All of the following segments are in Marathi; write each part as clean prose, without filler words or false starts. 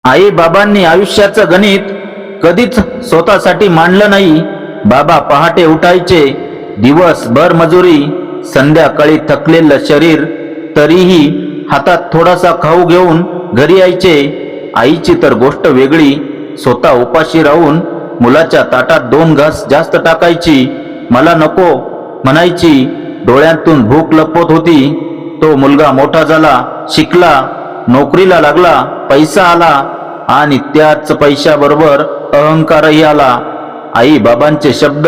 आई बाबांनी आयुष्याचं गणित कधीच स्वतःसाठी मांडलं नाही। बाबा पहाटे उठायचे, दिवसभर मजुरी, संध्याकाळी थकलेलं शरीर तरीही हातात थोडासा खाऊ घेऊन घरी यायचे। आईची तर गोष्ट वेगळी, स्वतः उपाशी राहून मुलाच्या ताटात 2 घास जास्त टाकायची। मला नको म्हणायची, डोळ्यातून भूक लपवत होती। तो मुलगा मोठा झाला, शिकला, नोकरीला लागला, पैसा आला आणि त्याच पैशाबरोबर अहंकारही आला। आई बाबांचे शब्द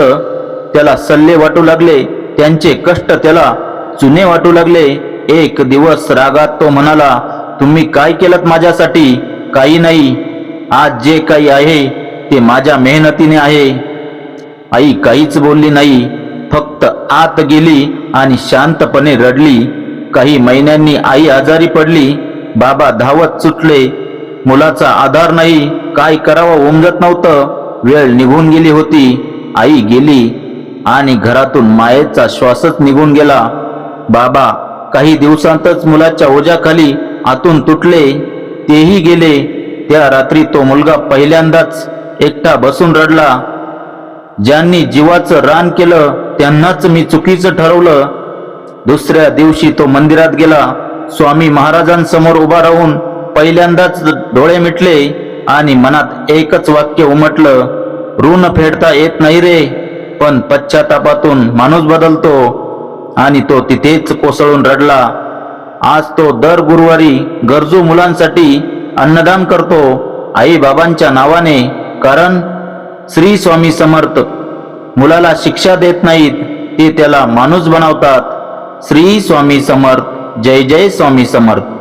त्याला सल्ले वाटू लागले, त्यांचे कष्ट त्याला चुने वाटू लागले। एक दिवस रागात तो म्हणाला, तुम्ही काय केलं माझ्यासाठी? काही नाही, आज जे काही आहे ते माझ्या मेहनतीने आहे। आई काहीच बोलली नाही, फक्त आत गेली आणि शांतपणे रडली। काही महिन्यांनी आई आजारी पडली, बाबा धावत सुटले। मुलाचा आधार नाही, काय करावं उमजत नव्हतं। वेळ निघून गेली होती, आई गेली आणि घरातून मायेचा श्वासच निघून गेला। बाबा काही दिवसांतच मुलाच्या ओझ्याखाली आतून तुटले, तेही गेले। त्या रात्री तो मुलगा पहिल्यांदाच एकटा बसून रडला। ज्यांनी जीवाचं रान केलं त्यांनाच मी चुकीचं ठरवलं। दुसऱ्या दिवशी तो मंदिरात गेला, स्वामी महाराजांसमोर उभा राहून पहिल्यांदाच डोळे मिटले आणि मनात एकच वाक्य उमटलं, ऋण फेडता येत नाही रे, पण पश्चातापातून माणूस बदलतो। आणि तो तिथेच कोसळून रडला। आज तो दर गुरुवारी गरजू मुलांसाठी अन्नदान करतो, आई बाबांच्या नावाने। कारण श्री स्वामी समर्थ मुलाला शिक्षा देत नाहीत, ते त्याला माणूस बनवतात। श्री स्वामी समर्थ, जय जय स्वामी समर्थ।